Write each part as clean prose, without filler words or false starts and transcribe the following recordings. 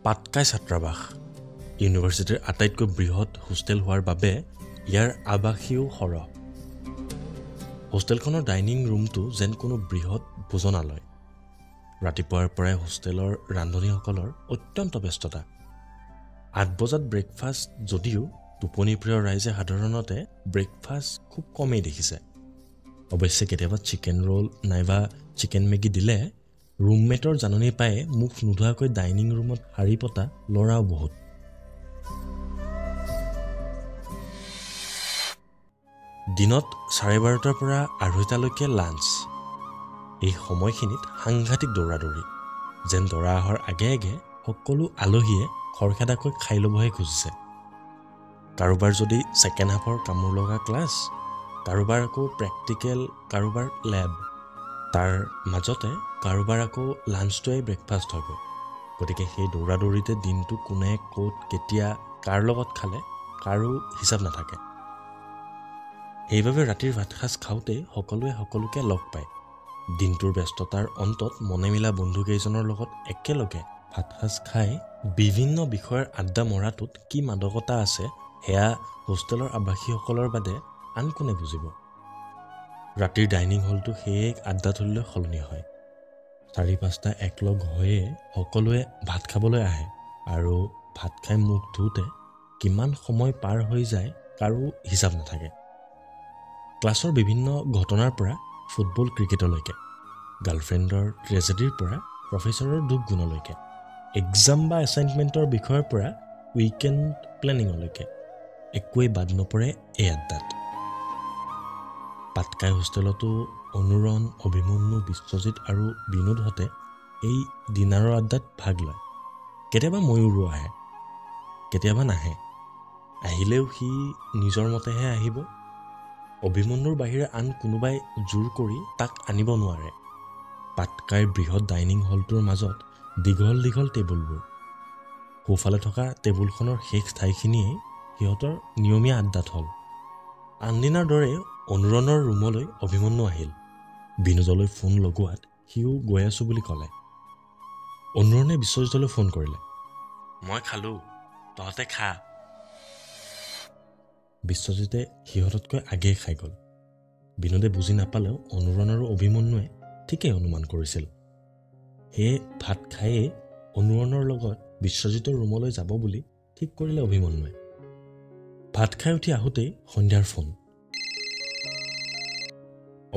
পাটকাই ছাত্ৰাবাস ইউনিভাৰ্চিটিৰ আটাইতকৈ বৃহৎ হোষ্টেল হোৱাৰ বাবে ইয়াৰ আৱাসীও সৰহ। হোষ্টেলখনৰ ডাইনিং ৰুমটো যেন কোনো বৃহৎ ভোজনালয়। ৰাতিপুৱাৰ পৰাই হোষ্টেলৰ ৰান্ধনীসকলৰ অত্যন্ত ব্যস্ততা। ৮ বজাত ব্ৰেকফাষ্ট যদিও টোপনিপ্ৰিয় ৰাইজে সাধাৰণতে ব্ৰেকফাষ্ট খুব কমেই দেখিছে। অৱশ্যে কেতিয়াবা চিকেন ৰোল নাইবা চিকেন মেগী দিলে ৰুমমেটৰ জাননী পাই মুখ নোধোৱাকৈ ডাইনিং ৰুমত শাৰী পতা ল'ৰাও বহুত। দিনত 12:30 পৰা 2:30লৈকে লাঞ্চ। এই সময়খিনিত সাংঘাতিক দৌৰাদৌৰি, যেন দৰা অহাৰ আগে আগে সকলো আলহীয়ে খৰখেদাকৈ খাই ল'বহে খুজিছে। কাৰোবাৰ যদি ছেকেণ্ড হাফৰ কামোৰ লগা ক্লাছ, কাৰোবাৰ আকৌ প্ৰেক্টিকেল, কাৰোবাৰ লেব, তাৰ মাজতে কাৰোবাৰ আকৌ লাঞ্চটোৱে ব্ৰেকফাষ্ট হয়গৈ। গতিকে সেই দৌৰাদৌৰিতে দিনটো কোনে ক'ত কেতিয়া কাৰ লগত খালে কাৰো হিচাপ নাথাকে। সেইবাবে ৰাতিৰ ভাতসাজ খাওঁতেই সকলোৱে সকলোকে লগ পায়। দিনটোৰ ব্যস্ততাৰ অন্তত মনে মিলা বন্ধুকেইজনৰ লগত একেলগে ভাতসাজ খাই বিভিন্ন বিষয়ৰ আড্ডা মৰাটোত কি মাদকতা আছে সেয়া হোষ্টেলৰ আৱাসীসকলৰ বাদে আন কোনে বুজিব। ৰাতিৰ ডাইনিং হলটো সেয়ে আড্ডাথলীলৈ সলনি হয়। 4-5টা একলগ হৈয়ে সকলোৱে ভাত খাবলৈ আহে আৰু ভাত খাই মুখ ধুওঁতে কিমান সময় পাৰ হৈ যায় কাৰো হিচাপ নাথাকে। ক্লাছৰ বিভিন্ন ঘটনাৰ পৰা ফুটবল ক্ৰিকেটলৈকে, গাৰ্লফ্ৰেণ্ডৰ ট্ৰেজেডিৰ পৰা প্ৰফেচৰৰ দুখ গুণলৈকে, এক্সাম বা এছাইনমেণ্টৰ বিষয়ৰ পৰা উইকেণ্ড প্লেনিঙলৈকে একোৱেই বাদ নপৰে এই আড্ডাত। পাটকাই হোষ্টেলতো অনুৰণ, অভিমন্যু, বিশ্বজিৎ আৰু বিনোদহঁতে এই ডিনাৰৰ আড্ডাত ভাগ লয়। কেতিয়াবা ময়ূৰো আহে, কেতিয়াবা নাহে। আহিলেও সি নিজৰ মতেহে আহিব। অভিমন্যুৰ বাহিৰে আন কোনোবাই জোৰ কৰি তাক আনিব নোৱাৰে। পাটকাইৰ বৃহৎ ডাইনিং হলটোৰ মাজত দীঘল দীঘল টেবুলবোৰ। সোঁফালে থকা টেবুলখনৰ শেষ ঠাইখিনিয়েই সিহঁতৰ নিয়মীয়া আড্ডাত হ'ল। আনদিনাৰ দৰে অনুৰণৰ ৰুমলৈ অভিমন্যু আহিল। বিনোদলৈ ফোন লগোৱাত সিও গৈ আছোঁ বুলি ক'লে। অনুৰণে বিশ্বজিতলৈ ফোন কৰিলে, মই খালোঁ, তহঁতে খা। বিশ্বজিতে সিহঁততকৈ আগেয়ে খাই গ'ল। বিনোদে বুজি নাপালেও অনুৰণ আৰু অভিমন্যুৱে ঠিকেই অনুমান কৰিছিল। সেয়ে ভাত খায়েই অনুৰণৰ লগত বিশ্বজিতৰ ৰুমলৈ যাব বুলি ঠিক কৰিলে অভিমন্যুৱে। ভাত খাই উঠি আহোঁতেই সন্ধ্যাৰ ফোন।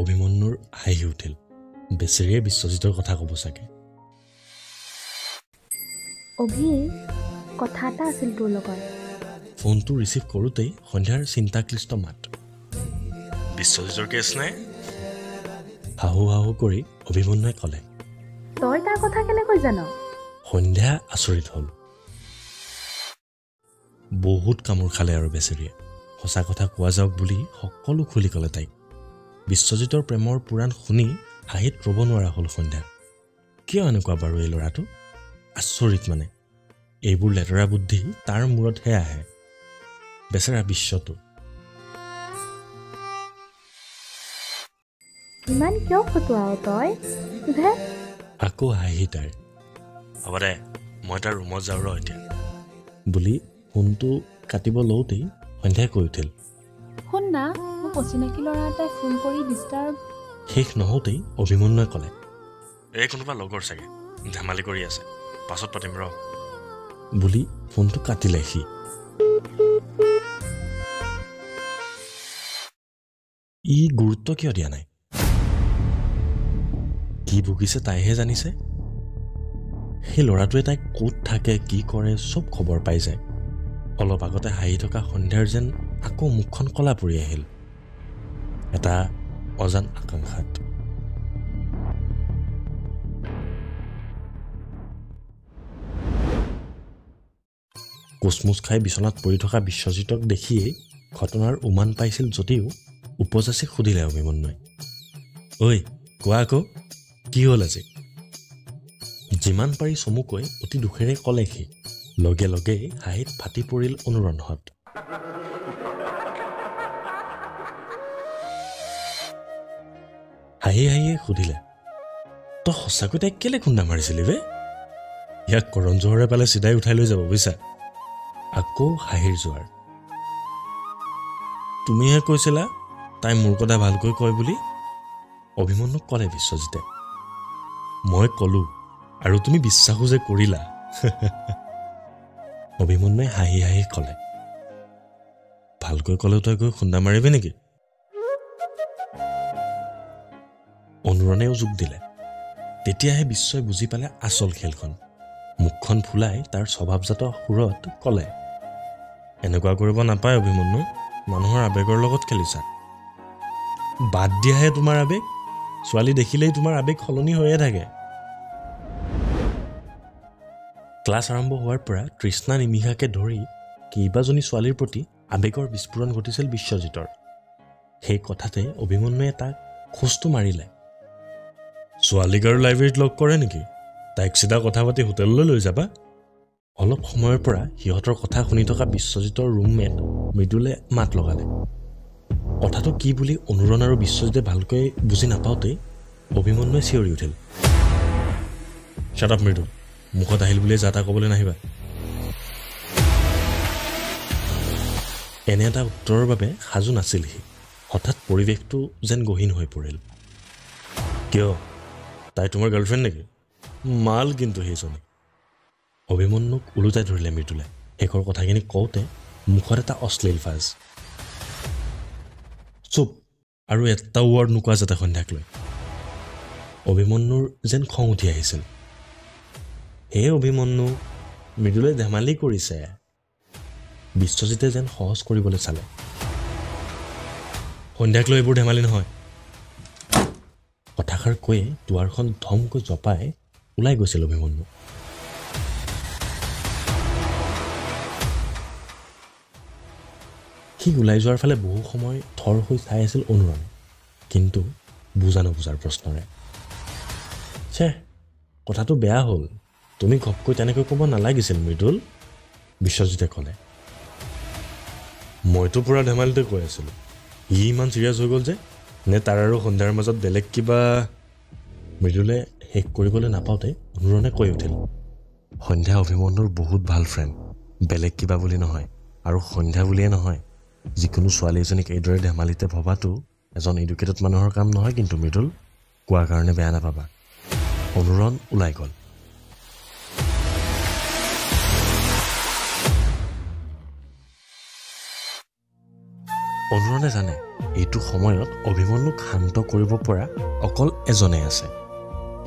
অভিমন্যুৰ হাঁহি উঠিল। বেচেৰিয়ে বিশ্বজিতৰ কথা ক'ব চাগে। অভি, কথা এটা আছিল তোৰ লগত। ফোনটো ৰিচিভ কৰোঁতেই সন্ধ্যাৰ চিন্তাক্লিষ্ট মাত। বিশ্বজিতৰ কেছ নে? হাহু হাহু কৰি অভিমন্যুৱে ক'লে, তই তাৰ কথা কেনেকৈ জান? সন্ধ্যা আচৰিত হ'ল। বহুত কামোৰ খালে আৰু বেচেৰিয়ে। সঁচা কথা কোৱা যাওক বুলি সকলো খুলি ক'লে তাইক। বিশ্বজিতৰ প্ৰেমৰ পুৰাণ শুনি হাঁহিত ৰ'ব নোৱাৰা হ'ল সন্ধ্যা। কিয় এনেকুৱা বাৰু এই ল'ৰাটো? আচৰিত মানে। এইবোৰ লেতেৰা বুদ্ধি তাৰ মূৰতহে আহে। বেচেৰা বিশ্বটো। ইমান কিয় ফটোৱাও তই? সোধে। আকৌ হাঁহি তাইৰ। হ'ব দে, মই তাৰ ৰুমত যাওঁ ৰ এতিয়া বুলি ফোনটো কাটিব লওঁতেই সন্ধ্যাই কৈ উঠিল, শুন না, মোক অচিনাকি ল'ৰা এটাই ফোন কৰি ডিষ্টাৰ্ব। শেষ নহওঁতেই অভিমন্যুৱে ক'লে, এই কোনোবা লগৰ চাগে, ধেমালি কৰি আছে, পাছত পাতিম ৰ বুলি ফোনটো কাটিলে সি। ই গুৰুত্ব কিয় দিয়া নাই? কি ভুগিছে তাইহে জানিছে। সেই ল'ৰাটোৱে তাইক ক'ত থাকে, কি কৰে চব খবৰ পাই যায়। অলপ আগতে হাঁহি থকা সন্ধ্যাৰ যেন আকৌ মুখখন কলা পৰি আহিল, এটা অজান আকাংক্ষাত। কোচমোচ খাই বিচনাত পৰি থকা বিশ্বজিতক দেখিয়েই ঘটনাৰ উমান পাইছিল যদিও উপযাচি সুধিলে অভিমন্যুৱে, ঐ কোৱা আকৌ, কি হ'ল আজি? যিমান পাৰি চমুকৈ অতি দুখেৰে ক'লে সি। লগে লগে হাঁহিত ফাটি পৰিল অনুৰণহঁত। হাঁহি হাঁহিয়ে সুধিলে, তই সঁচাকৈ তাইক কেলে খুন্দা মাৰিছিলি বে? ইয়াক কৰণ জোহৰে পালে চিধাই উঠাই লৈ যাব বুজিছা। আকৌ হাঁহিৰ জোৱাৰ। তুমিহে কৈছিলা তাই মোৰ কথা ভালকৈ কয় বুলি, অভিমন্যুক ক'লে বিশ্বজিতে। মই ক'লোঁ আৰু তুমি বিশ্বাসো যে কৰিলা। অভিমন্যুৱে হাঁহি হাঁহি ক'লে, ভালকৈ ক'লেও তই গৈ খুন্দা মাৰিবি নেকি? অনুৰণেও যোগ দিলে। তেতিয়াহে বিশ্বই বুজি পালে আচল খেলখন। মুখখন ফুলাই তাৰ স্বভাৱজাত সুৰত ক'লে, এনেকুৱা কৰিব নাপায় অভিমন্যু, মানুহৰ আৱেগৰ লগত খেলিছা। বাদ দিয়াহে তোমাৰ আৱেগ, ছোৱালী দেখিলেই তোমাৰ আৱেগ সলনি হৈয়ে থাকে। ক্লাছ আৰম্ভ হোৱাৰ পৰা তৃষ্ণা নিমিষাকে ধৰি কেইবাজনী ছোৱালীৰ প্ৰতি আৱেগৰ বিস্ফোৰণ ঘটিছিল বিশ্বজিতৰ। সেই কথাতে অভিমন্যুৱে তাক খোজটো মাৰিলে। ছোৱালীক আৰু লাইব্ৰেৰীত লগ কৰে নেকি? তাইক চিধা কথা পাতি হোটেললৈ লৈ যাবা। অলপ সময়ৰ পৰা সিহঁতৰ কথা শুনি থকা বিশ্বজিতৰ ৰুমমেট মৃদুলে মাত লগালে। কথাটো কি বুলি অনুৰণ আৰু বিশ্বজিতে ভালকৈ বুজি নাপাওঁতেই অভিমন্যুৱে চিঞৰি উঠিল, শাট আপ মৃদুল, মুখত আহিল বুলিয়ে যা তা ক'বলৈ নাহিবা। এনে এটা উত্তৰৰ বাবে সাজু নাছিল সি। হঠাৎ পৰিৱেশটো যেন গহীন হৈ পৰিল। কিয়, তাই তোমাৰ গাৰ্লফ্ৰেণ্ড নেকি? মাল কিন্তু সেইজনী। অভিমন্যুক ওলোটাই ধৰিলে মৃদুলে। শেষৰ কথাখিনি কওঁতে মুখত এটা অশ্লীল ফাজ। চুপ, আৰু এটা ৱৰ্ড নোকোৱা যাতে সন্ধ্যাক লৈ। অভিমন্যুৰ যেন খং উঠি আহিছিল। হে অভিমন্যু, মৃদুলে ধেমালি কৰিছে। বিশ্বজিতে যেন সহজ কৰিবলৈ চালে। সন্ধ্যাক লৈ এইবোৰ ধেমালি নহয়। কথাষাৰ কৈয়ে দুৱাৰখন ধমকৈ জপাই ওলাই গৈছিল অভিমন্যু। সি ওলাই যোৱাৰ ফালে বহু সময় থৰ হৈ চাই আছিল অনুৰণ, কিন্তু বুজা নুবুজাৰ প্ৰশ্নৰে। ছে, কথাটো বেয়া হ'ল, তুমি ঘপকৈ তেনেকৈ ক'ব নালাগিছিল মৃদুল, বিশ্বজিতে ক'লে। মইতো পূৰা ধেমালিতে কৈ আছিলোঁ। ই ইমান চিৰিয়াছ হৈ গ'ল যে, নে তাৰ আৰু সন্ধ্যাৰ মাজত বেলেগ কিবা? মৃদুলে শেষ কৰিবলৈ নাপাওঁতে অনুৰণে কৈ উঠিল, সন্ধ্যা অভিমন্যুৰ বহুত ভাল ফ্ৰেণ্ড, বেলেগ কিবা বুলি নহয়। আৰু সন্ধ্যা বুলিয়ে নহয়, যিকোনো ছোৱালী এজনীক এইদৰে ধেমালিতে ভবাটো এজন এডুকেটেড মানুহৰ কাম নহয় কিন্তু মৃদুল, কোৱাৰ কাৰণে বেয়া নাপাবা। অনুৰণ ওলাই গ'ল। অনুৰণে জানে এইটো সময়ত অভিমন্যুক শান্ত কৰিব পৰা অকল এজনে আছে।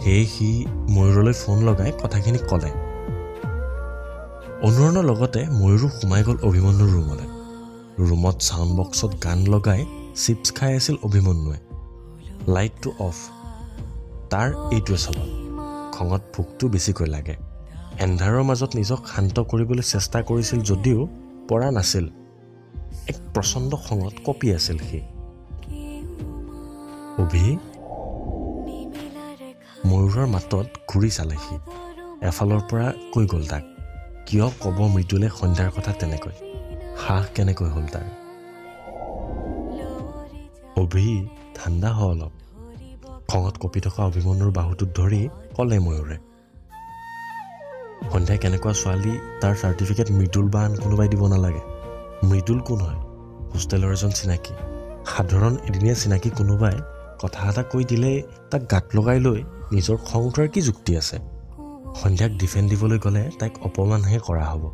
সেয়ে সি ময়ূৰলৈ ফোন লগাই কথাখিনি ক'লে। অনুৰণৰ লগতে ময়ূৰো সোমাই গ'ল অভিমন্যুৰ ৰুমলৈ। ৰুমত ছাউণ্ড বক্সত গান লগাই চিপছ খাই আছিল অভিমন্যুৱে। লাইটটো অফ। তাৰ এইটোৱে স্বভাৱ। খঙত ভোকটো বেছিকৈ লাগে। এন্ধাৰৰ মাজত নিজক শান্ত কৰিবলৈ চেষ্টা কৰিছিল যদিও পৰা নাছিল। এক প্ৰচণ্ড খঙত কঁপি আছিল সি। অভি? ময়ূৰৰ মাতত ঘূৰি চালে সি। এফালৰ পৰা কৈ গ'ল তাক, কিয় ক'ব মৃদুলে সন্ধ্যাৰ কথা তেনেকৈ? সাহ কেনেকৈ হ'ল তাৰ? অভি, ঠাণ্ডা হ অলপ। খঙত কঁপি থকা অভিমন্যুৰ বাহুটোত ধৰি ক'লে ময়ূৰে। সন্ধ্যাই কেনেকুৱা ছোৱালী তাৰ চাৰ্টিফিকেট মৃদুল বা আন কোনোবাই দিব নালাগে। মৃদুল কোন হয়? হোষ্টেলৰ এজন চিনাকি। সাধাৰণ এদিনীয়া চিনাকি কোনোবাই কথা এটা কৈ দিলেই তাক গাত লগাই লৈ নিজৰ খং উঠাৰ কি যুক্তি আছে? সন্ধ্যাক ডিফেণ্ড দিবলৈ গ'লে তাইক অপমানহে কৰা হ'ব।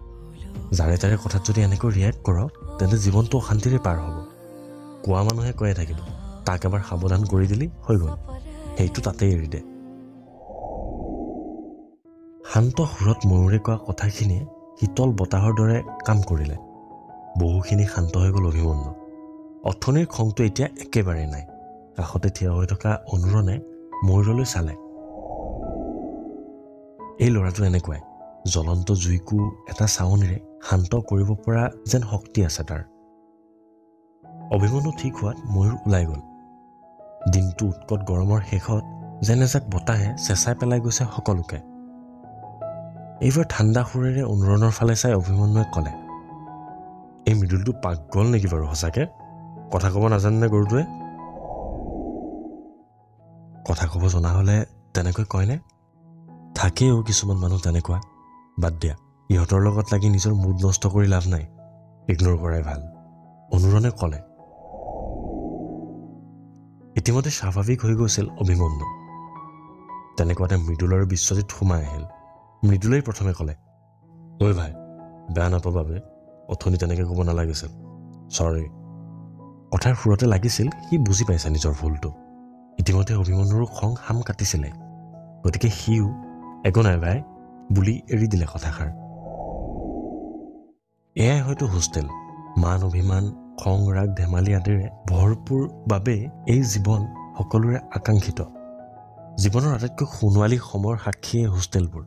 যাৰে তাৰে কথাত যদি এনেকৈ ৰিয়েক্ট কৰ, তেন্তে জীৱনটো অশান্তিৰে পাৰ হ'ব। কোৱা মানুহে কৈয়ে থাকিব, তাক এবাৰ সাৱধান কৰি দিলি হৈ গ'ল, সেইটো তাতেই এৰি দে। শান্ত সুৰত ময়ূৰে কোৱা কথাখিনিয়ে শীতল বতাহৰ দৰে কাম কৰিলে। বহুখিনি শান্ত হৈ গ'ল অভিমন্যু। অথনিৰ খংটো এতিয়া একেবাৰে নাই। কাষতে থিয় হৈ থকা অনুৰণে ময়ূৰলৈ চালে। এই ল'ৰাটো এনেকুৱাই, জ্বলন্ত জুইকো এটা চাৱনিৰে শান্ত কৰিব পৰা যেন শক্তি আছে তাৰ। অভিমন্যু ঠিক হোৱাত ময়ূৰ ওলাই গ'ল। দিনটো উৎকট গৰমৰ শেষত যেন এজাক বতাহে চেঁচাই পেলাই গৈছে সকলোকে। এইবাৰ ঠাণ্ডা সুৰেৰে অনুৰণৰ ফালে চাই অভিমন্যুৱে ক'লে, এই মৃদুলটো পাক গ'ল নেকি বাৰু সঁচাকে? কথা ক'ব নাজানে নে গৰুটোৱে? কথা ক'ব জনা হ'লে তেনেকৈ কয়নে? থাকেও কিছুমান মানুহ তেনেকুৱা। বাদ দিয়া, ইহঁতৰ লগত লাগি নিজৰ মুড নষ্ট কৰি লাভ নাই, ইগনোৰ কৰাই ভাল, অনুৰণে ক'লে। ইতিমধ্যে স্বাভাৱিক হৈ গৈছিল অভিমন্যু। তেনেকুৱাতে মৃদুল আৰু বিশ্বজিত সোমাই আহিল। মৃদুলেই প্ৰথমে ক'লে, ঐ ভাই, বেয়া নাপাবাবে, অথনি তেনেকৈ ক'ব নালাগিছিল, চৰি। কথাৰ সুৰতে লাগিছিল সি বুজি পাইছে নিজৰ ভুলটো। ইতিমধ্যে অভিমন্যুৰো খং হাম কাটিছিলে, গতিকে সিও একো নাই ভাই বুলি এৰি দিলে কথাষাৰ। এয়াই হয়তো হোষ্টেল। মান অভিমান, খং ৰাগ ধেমালি আদিৰে ভৰপূৰ বাবে এই জীৱন সকলোৰে আকাংক্ষিত। জীৱনৰ আটাইতকৈ সোণোৱালী সময়ৰ সাক্ষীয়ে হোষ্টেলবোৰ।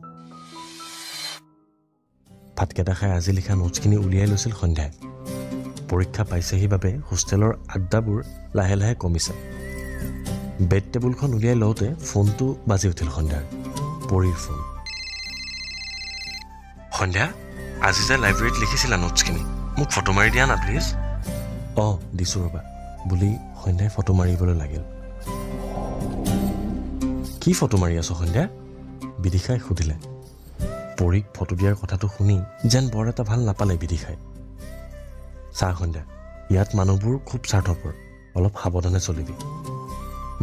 ভাতকেইটা খাই আজি লিখা নোটছখিনি উলিয়াই লৈছিল সন্ধ্যাই। পৰীক্ষা পাইছেহি বাবে হোষ্টেলৰ আড্ডাবোৰ লাহে লাহে কমিছে। বেড টেবুলখন উলিয়াই লওঁতে ফোনটো বাজি উঠিল সন্ধ্যাৰ। পৰীৰ ফোন। সন্ধ্যা, আজি যে লাইব্ৰেৰীত লিখিছিলা নোটছখিনি, মোক ফটো মাৰি দিয়া না প্লিজ। অঁ দিছোঁ ৰ'বা বুলি সন্ধ্যাই ফটো মাৰিবলৈ লাগিল। কি ফটো মাৰি আছ সন্ধ্যা? বিদিশাই সুধিলে। পৰীক ফটো দিয়াৰ কথাটো শুনি যেন বৰ এটা ভাল নাপালে বিদিশাই। চা সন্ধ্যা, ইয়াত মানুহবোৰ খুব স্বাৰ্থপৰ, অলপ সাৱধানে চলিবি।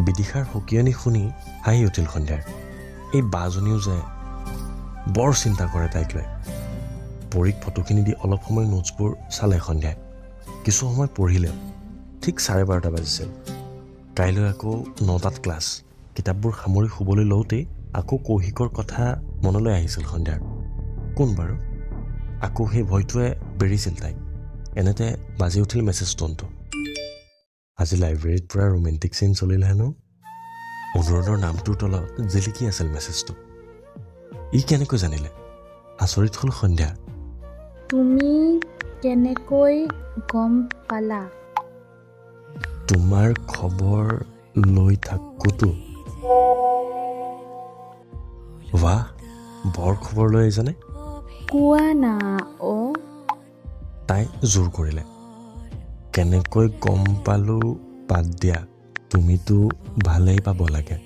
বিদিশাৰ সকিয়নি শুনি হাঁহি উঠিল সন্ধ্যাৰ। এই বাজনীও যে বৰ চিন্তা কৰে তাইক লৈ। পৰীক ফটোখিনি দি অলপ সময় নোটছবোৰ চালে সন্ধ্যাই। কিছু সময় পঢ়িলে। ঠিক 12:30 বাজিছিল। কাইলৈ আকৌ 9টাত ক্লাছ। কিতাপবোৰ সামৰি শুবলৈ লওঁতেই আকৌ কৌশিকৰ কথা মনলৈ আহিছিল সন্ধ্যাৰ। কোন বাৰু? আকৌ সেই ভয়টোৱে বেৰিছিল তাইক। এনেতে বাজি উঠিল মেছেজ টোনটো। আজি লাইব্ৰেৰীত পূৰা ৰোমেণ্টিক চিন চলিল হেনো। অনুৰণৰ নামটোৰ তলত জিলিকি আছিল মেছেজটো। ই কেনেকৈ জানিলে? আচৰিত হ'ল সন্ধ্যা। তুমি কেনেকৈ গম পালা? তোমাৰ খবৰ লৈ থাকোঁতো। বাহ, বৰ খবৰ লৈ আহিছানে? কোৱা না অ'। তাই জোৰ কৰিলে। কেনেকৈ গম পালোঁ বাদ দিয়া, তুমিতো ভালেই পাব লাগে।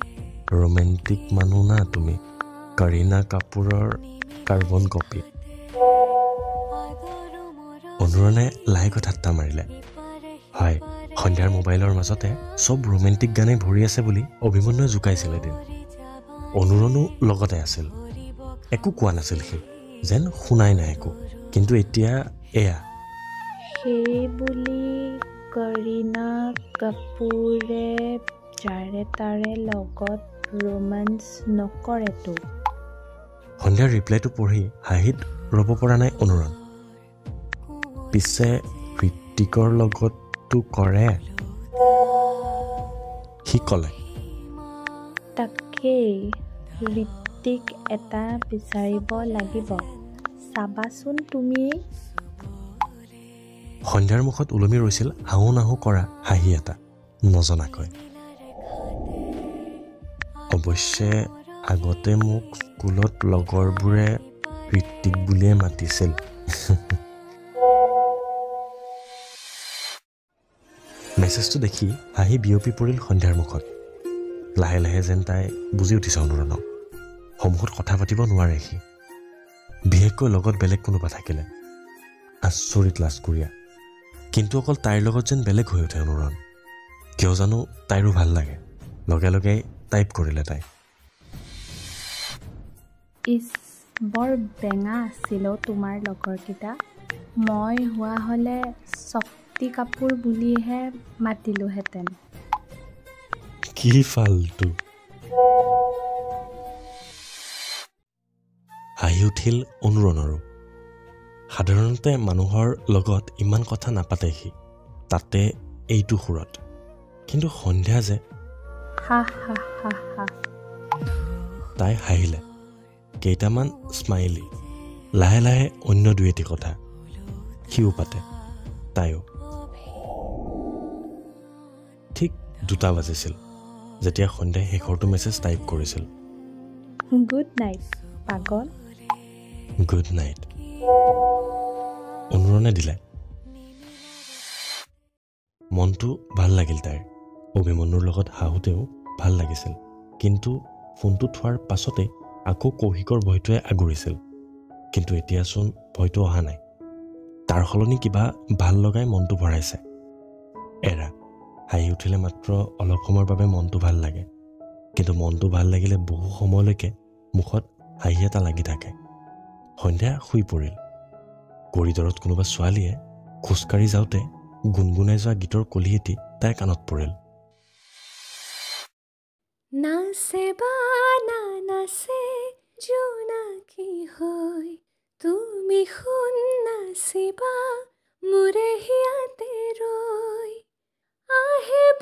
ৰোমেণ্টিক মানুহ না তুমি, কৰীনা কাপুৰৰ কাৰ্বন কপি। অনুৰণে লাহেকৈ ঠাট্টা মাৰিলে। হয়, সন্ধ্যাৰ মোবাইলৰ মাজতে চব ৰোমেণ্টিক গানেই ভৰি আছে বুলি অভিমন্যুৱে জোকাইছিল এদিন। অনুৰণো লগতে আছিল। একো কোৱা নাছিল সি, যেন শুনাই নাই একো। কিন্তু এতিয়া এয়া। সেই বুলি কৰীনা কাপুৰে যাৰে তাৰে লগত ৰোমান্স নকৰেতো। সন্ধ্যাৰ ৰিপ্লাইটো পঢ়ি হাঁহিত ৰ'ব পৰা নাই অনুৰণ। পিছে হৃত্বিকৰ লগততো কৰে, সি ক'লে। তাকেই, হৃত্বিক এটা বিচাৰিব লাগিব, চাবাচোন তুমি। সন্ধ্যাৰ মুখত ওলমি ৰৈছিল আহো নাহো কৰা হাঁহি এটা, নজনাকৈ। অৱশ্যে আগতে মোক স্কুলত লগৰবোৰে হৃত্বিক বুলিয়ে মাতিছিল। মেছেজটো দেখি হাঁহি বিয়পি পৰিল সন্ধ্যাৰ মুখত। লাহে লাহে যেন তাই বুজি উঠিছে অনুৰণক। সন্মুখত কথা পাতিব নোৱাৰে সি, বিশেষকৈ লগত বেলেগ কোনোবা থাকিলে। আচৰিত লাজকুৰীয়া। কিন্তু অকল তাইৰ লগত যেন বেলেগ হৈ উঠে অনুৰণ। কিয় জানো তাইৰো ভাল লাগে। লগে লগে টাইপ কৰিলে তাই। ইচ, বৰ বেঙা আছিল তোমাৰ লগৰকেইটা। মই হোৱা হ'লে শক্তি কাপুৰ বুলিহে মাতিলোহেঁতেন। কি ফাল্টু। হাঁহি উঠিল অনুৰণৰো। সাধাৰণতে মানুহৰ লগত ইমান কথা নাপাতে সি, তাতে এইটো সুৰত। কিন্তু সন্ধ্যা যে হা হা হা হা। তাই হাঁহিলে। কেইটামান স্মাইলি। লাহে লাহে অন্য দুই এটি কথা। সিও পাতে, তাইও। ঠিক 2টা বাজিছিল যেতিয়া সন্ধ্যাই শেষৰটো মেছেজ টাইপ কৰিছিল। গুড নাইট পাগল। Good night. অনুৰণে দিলে। মনটো ভাল লাগিল তাইৰ। অভিমন্যুৰ লগত হাঁহোতেও ভাল লাগিছিল। কিন্তু ফোনটো থোৱাৰ পাছতে আকৌ কৌশিকৰ ভয়টোৱে আগুৰিছিল। কিন্তু এতিয়াচোন ভয়টো অহা নাই। তাৰ সলনি কিবা ভাল লগাই মনটো ভৰাইছে। এৰা হাঁহি উঠিলে মাত্ৰ অলপ সময়ৰ বাবে মনটো ভাল লাগে, কিন্তু মনটো ভাল লাগিলে বহু সময়লৈকে মুখত হাঁহি এটা লাগি থাকে। সন্ধ্যা শুই পৰিল। কৰিডৰত কোনোবা ছোৱালীয়ে খোজকাঢ়ি যাওঁতে গুণগুণাই যোৱা গীতৰ কলি এটি তাইৰ কাণত পৰিল। নাচে বানা নাচে জোনাকী হৈ, তুমি শুন নাচিবা মোৰে হিয়াতে ৰৈ, আহিব